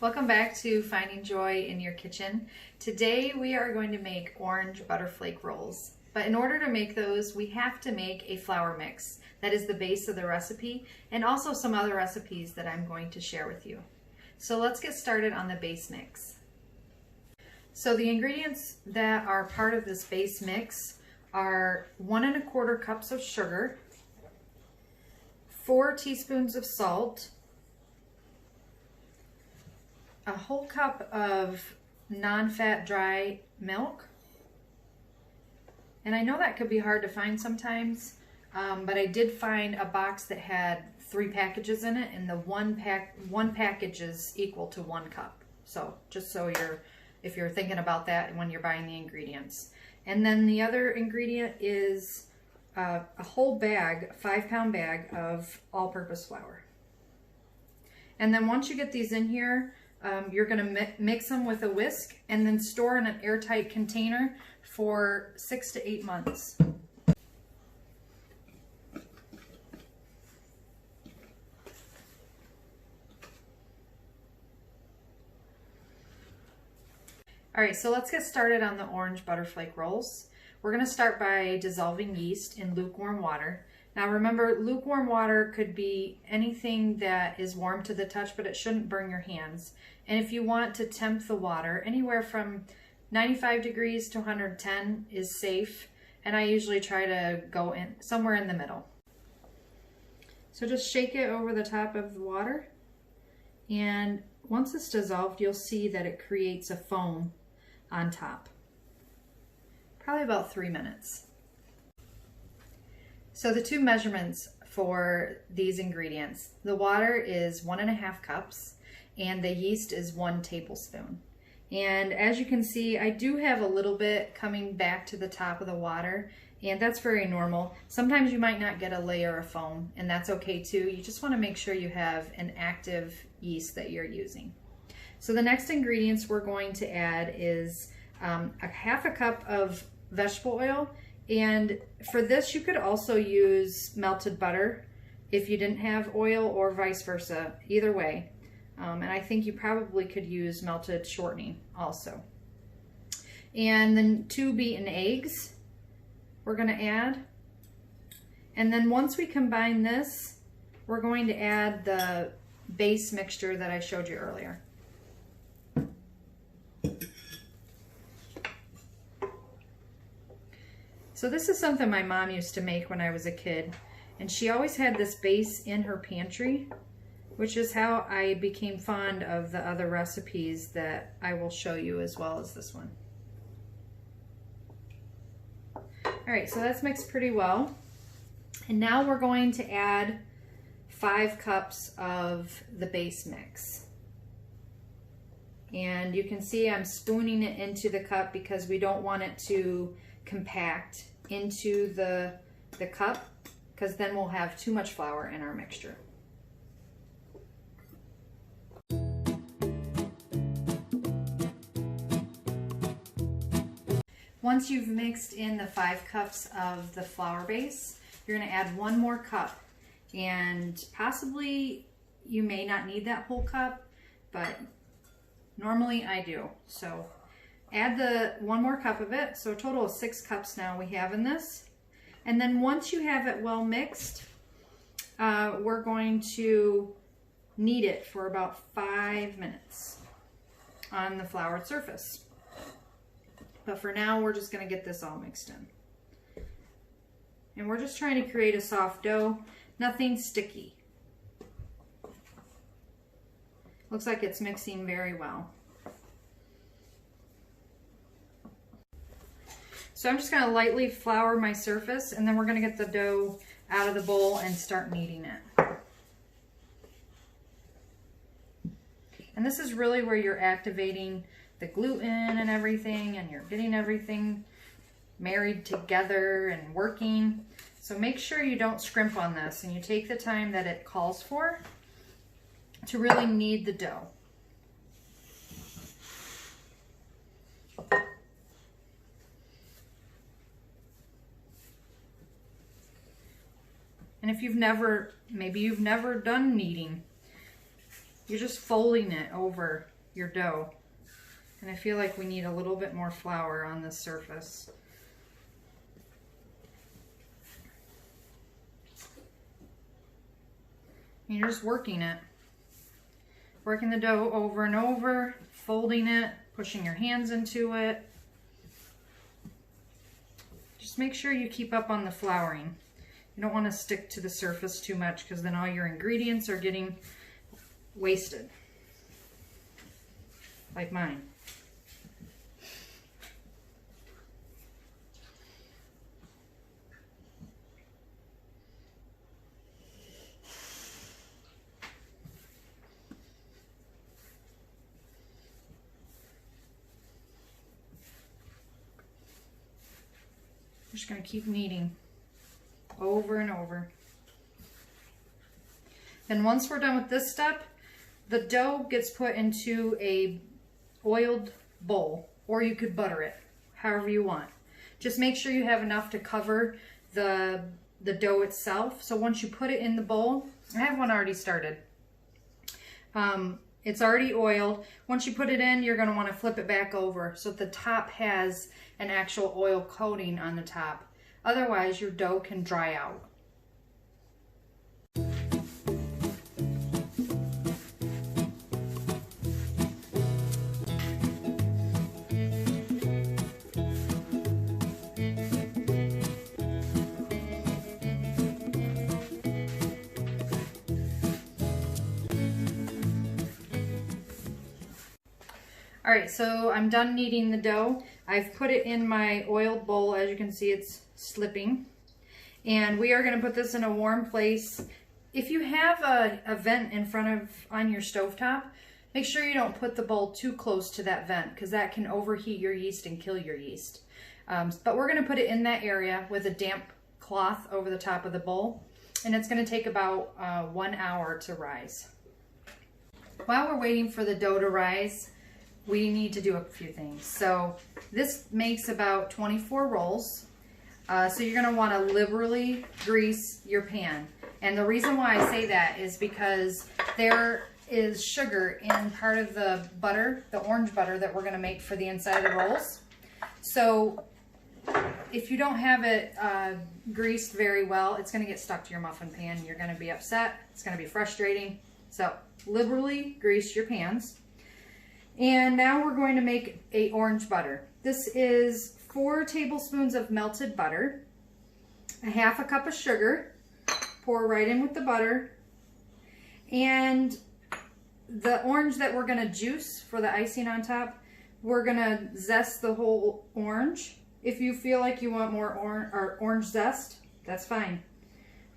Welcome back to Finding Joy in Your Kitchen. Today we are going to make Orange Butterflake Rolls. But in order to make those, we have to make a flour mix. That is the base of the recipe, and also some other recipes that I'm going to share with you. So let's get started on the base mix. So the ingredients that are part of this base mix are 1 1/4 cups of sugar, 4 teaspoons of salt, a whole cup of non-fat dry milk. And I know that could be hard to find sometimes, but I did find a box that had 3 packages in it, and the one package is equal to 1 cup. So just so if you're thinking about that when you're buying the ingredients. And then the other ingredient is a whole bag, 5-pound bag of all-purpose flour. And then once you get these in here, you're going to mix them with a whisk and then store in an airtight container for 6 to 8 months. Alright, so let's get started on the Orange Butterflake Rolls. We're going to start by dissolving yeast in lukewarm water. Now remember, lukewarm water could be anything that is warm to the touch, but it shouldn't burn your hands. And if you want to temp the water, anywhere from 95 degrees to 110 is safe. And I usually try to go in somewhere in the middle. So just shake it over the top of the water. And once it's dissolved, you'll see that it creates a foam on top. Probably about 3 minutes. So the 2 measurements for these ingredients, the water is 1 1/2 cups and the yeast is 1 tablespoon. And as you can see, I do have a little bit coming back to the top of the water, and that's very normal. Sometimes you might not get a layer of foam, and that's okay too. You just want to make sure you have an active yeast that you're using. So the next ingredients we're going to add is a 1/2 cup of vegetable oil. And for this, you could also use melted butter if you didn't have oil, or vice versa, either way. And I think you probably could use melted shortening also. And then 2 beaten eggs we're going to add. And then once we combine this, we're going to add the base mixture that I showed you earlier. So this is something my mom used to make when I was a kid, and she always had this base in her pantry, which is how I became fond of the other recipes that I will show you, as well as this one. Alright, so that's mixed pretty well. And now we're going to add 5 cups of the base mix. And you can see I'm spooning it into the cup because we don't want it to compact into the cup, because then we'll have too much flour in our mixture. Once you've mixed in the 5 cups of the flour base, you're going to add 1 more cup, and possibly you may not need that whole cup, but normally I do. So add the 1 more cup of it, so a total of 6 cups now we have in this. And then once you have it well mixed, we're going to knead it for about 5 minutes on the floured surface. But for now, we're just going to get this all mixed in. And we're just trying to create a soft dough, nothing sticky. Looks like it's mixing very well. So I'm just going to lightly flour my surface, and then we're going to get the dough out of the bowl and start kneading it. And this is really where you're activating the gluten and everything, and you're getting everything married together and working. So make sure you don't scrimp on this, and you take the time that it calls for to really knead the dough. And if maybe you've never done kneading, You're just folding it over your dough. And I feel like we need a little bit more flour on this surface. And you're just working it. Working the dough over and over, folding it, pushing your hands into it. Just make sure you keep up on the flouring. You don't want to stick to the surface too much because then all your ingredients are getting wasted. Like mine. Just going to keep kneading over and over. Then once we're done with this step, the dough gets put into a oiled bowl, or you could butter it, however you want. Just make sure you have enough to cover the dough itself. So once you put it in the bowl, I have one already started. It's already oiled. Once you put it in, you're going to want to flip it back over so that the top has an actual oil coating on the top. Otherwise, your dough can dry out. All right, so I'm done kneading the dough. I've put it in my oiled bowl. As you can see, it's slipping. And we are gonna put this in a warm place. If you have a vent in front of on your stovetop, make sure you don't put the bowl too close to that vent because that can overheat your yeast and kill your yeast. But we're gonna put it in that area with a damp cloth over the top of the bowl. And it's gonna take about 1 hour to rise. While we're waiting for the dough to rise, we need to do a few things. So this makes about 24 rolls. So you're gonna wanna liberally grease your pan. And the reason why I say that is because there is sugar in part of the butter, the orange butter that we're gonna make for the inside of the rolls. So if you don't have it greased very well, it's gonna get stuck to your muffin pan. You're gonna be upset, it's gonna be frustrating. So liberally grease your pans. And now we're going to make a orange butter. This is 4 tablespoons of melted butter, a half a cup of sugar, pour right in with the butter, and the orange that we're gonna juice for the icing on top, we're gonna zest the whole orange. If you feel like you want more orange zest, that's fine.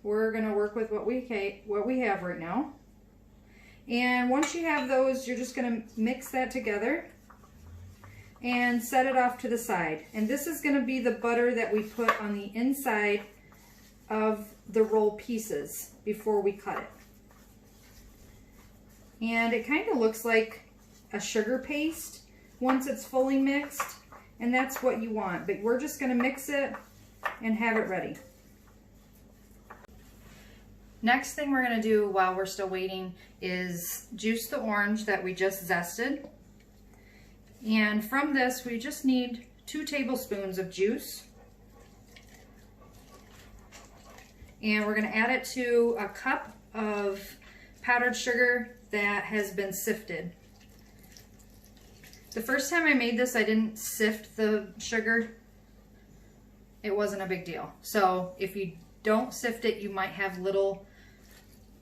We're gonna work with what we have right now. And once you have those, you're just gonna mix that together and set it off to the side. And this is gonna be the butter that we put on the inside of the roll pieces before we cut it. And it kind of looks like a sugar paste once it's fully mixed, and that's what you want. But we're just gonna mix it and have it ready. Next thing we're gonna do while we're still waiting is juice the orange that we just zested. And from this, we just need 2 tablespoons of juice. And we're gonna add it to a cup of powdered sugar that has been sifted. The first time I made this, I didn't sift the sugar. It wasn't a big deal. So if you don't sift it, you might have little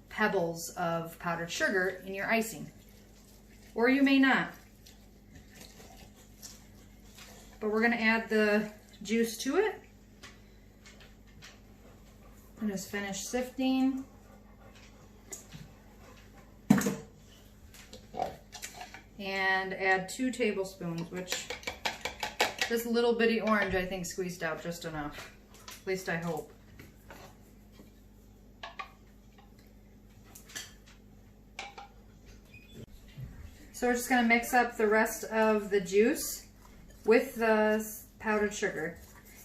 pebbles of powdered sugar in your icing, or you may not. But we're going to add the juice to it and just finish sifting. And add 2 tablespoons, which this little bitty orange I think squeezed out just enough. At least I hope. So we're just going to mix up the rest of the juice with the powdered sugar.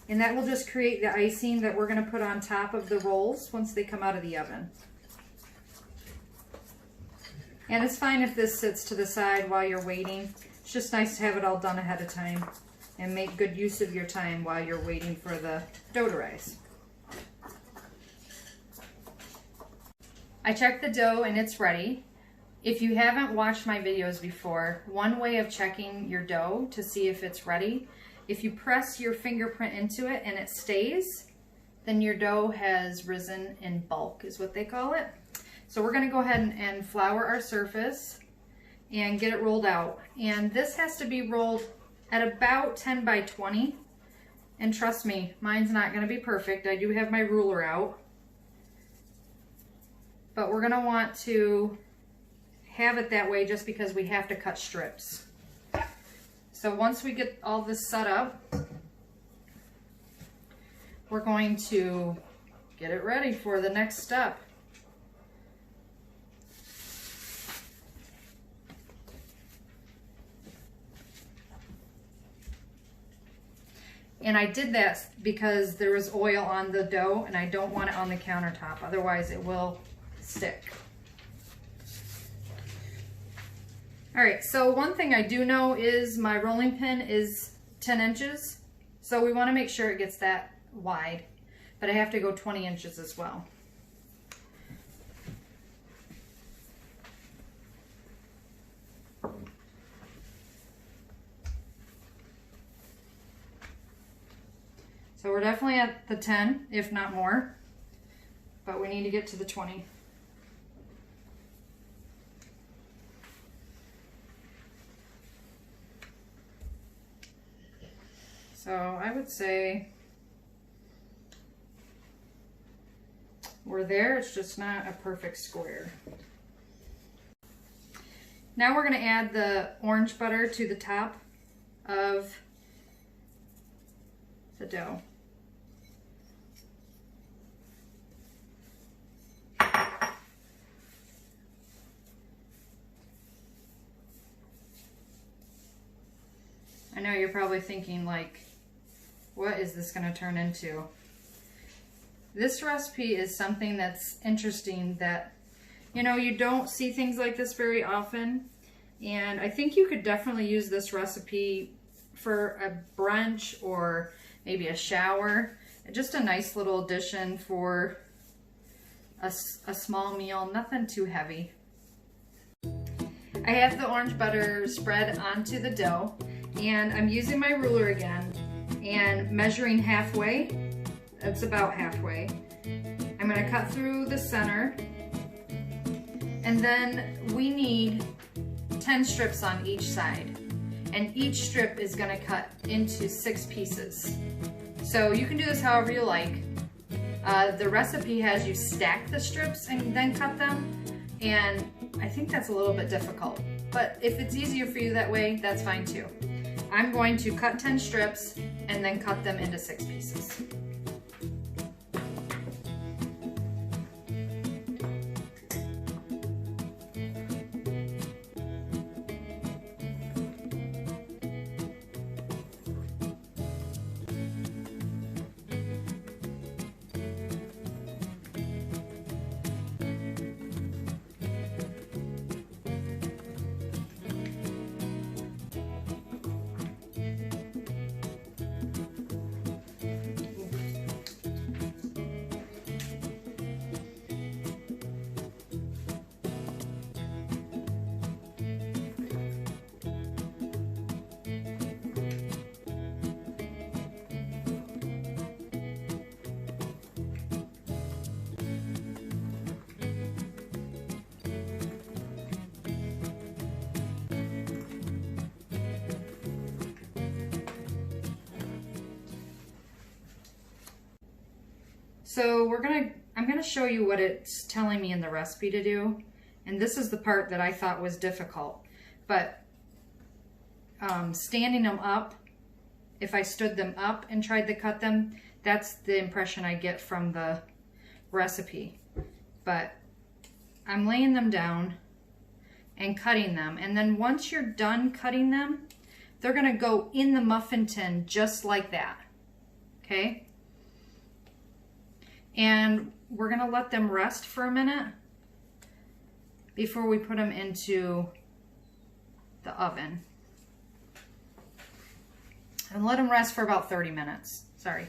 And that will just create the icing that we're going to put on top of the rolls once they come out of the oven. And it's fine if this sits to the side while you're waiting. It's just nice to have it all done ahead of time and make good use of your time while you're waiting for the dough to rise. I checked the dough and it's ready. If you haven't watched my videos before, one way of checking your dough to see if it's ready, if you press your fingerprint into it and it stays, then your dough has risen in bulk, is what they call it. So we're gonna go ahead and flour our surface and get it rolled out. And this has to be rolled at about 10 by 20. And trust me, mine's not gonna be perfect. I do have my ruler out. But we're gonna want to have it that way just because we have to cut strips. So once we get all this set up, we're going to get it ready for the next step. And I did that because there was oil on the dough and I don't want it on the countertop, otherwise it will stick. All right, so one thing I do know is my rolling pin is 10 inches. So we want to make sure it gets that wide, but I have to go 20 inches as well. So we're definitely at the 10, if not more, but we need to get to the 20. So I would say we're there, it's just not a perfect square. Now we're going to add the orange butter to the top of the dough. I know you're probably thinking, like, what is this going to turn into? This recipe is something that's interesting that, you know, you don't see things like this very often. And I think you could definitely use this recipe for a brunch or maybe a shower. Just a nice little addition for a small meal, nothing too heavy. I have the orange butter spread onto the dough. And I'm using my ruler again and measuring halfway. That's about halfway. I'm going to cut through the center. And then we need 10 strips on each side. And each strip is going to cut into 6 pieces. So you can do this however you like. The recipe has you stack the strips and then cut them. And I think that's a little bit difficult. But if it's easier for you that way, that's fine too. I'm going to cut 10 strips and then cut them into 6 pieces. So I'm gonna show you what it's telling me in the recipe to do. And this is the part that I thought was difficult. But standing them up, if I stood them up and tried to cut them, that's the impression I get from the recipe. But I'm laying them down and cutting them. And then once you're done cutting them, they're gonna go in the muffin tin just like that, okay? And we're gonna let them rest for a minute. before we put them into the oven. And let them rest for about 30 minutes. Sorry.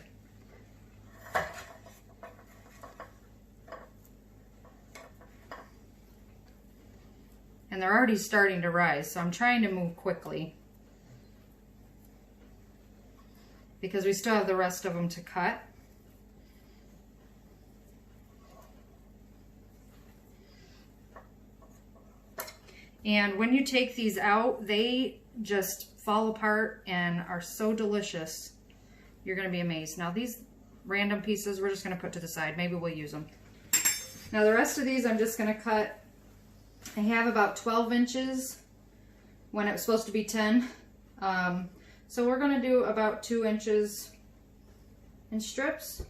And they're already starting to rise, so I'm trying to move quickly because we still have the rest of them to cut. And when you take these out, they just fall apart and are so delicious. You're gonna be amazed. Now these random pieces, we're just gonna put to the side. Maybe we'll use them. Now the rest of these, I'm just gonna cut. I have about 12 inches when it was supposed to be 10. So we're gonna do about 2 inches in strips.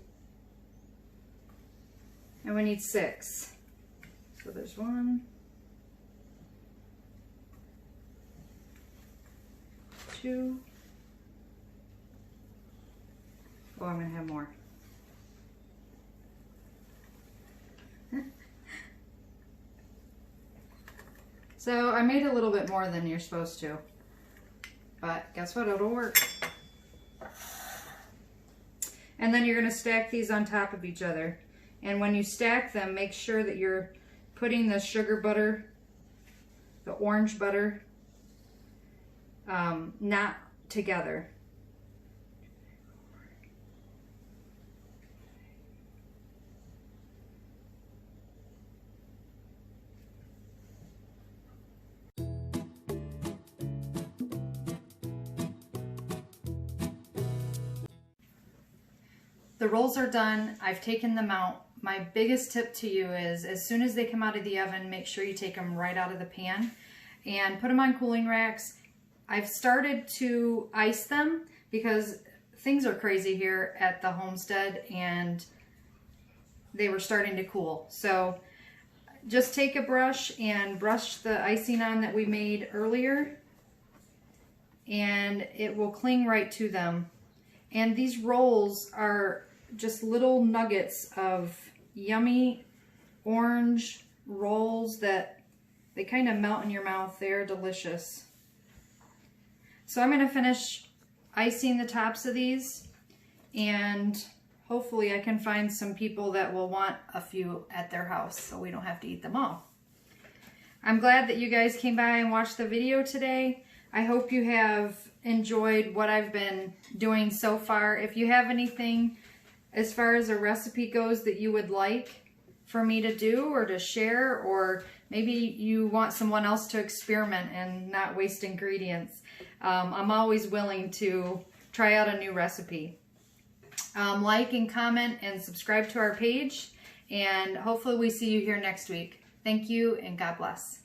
And we need 6. So there's 1, 2. Oh, I'm gonna have more. So I made a little bit more than you're supposed to, but guess what, it'll work. And then you're gonna stack these on top of each other. And when you stack them, make sure that you're putting the sugar butter, the orange butter, not together. The rolls are done. I've taken them out. My biggest tip to you is as soon as they come out of the oven, make sure you take them right out of the pan and put them on cooling racks. I've started to ice them because things are crazy here at the homestead and they were starting to cool. So just take a brush and brush the icing on that we made earlier and it will cling right to them. And these rolls are just little nuggets of yummy orange rolls that they kind of melt in your mouth. They're delicious. So I'm going to finish icing the tops of these and hopefully I can find some people that will want a few at their house so we don't have to eat them all. I'm glad that you guys came by and watched the video today. I hope you have enjoyed what I've been doing so far. If you have anything as far as a recipe goes that you would like for me to do or to share, or maybe you want someone else to experiment and not waste ingredients, I'm always willing to try out a new recipe. Like and comment and subscribe to our page, and hopefully we see you here next week. Thank you and God bless.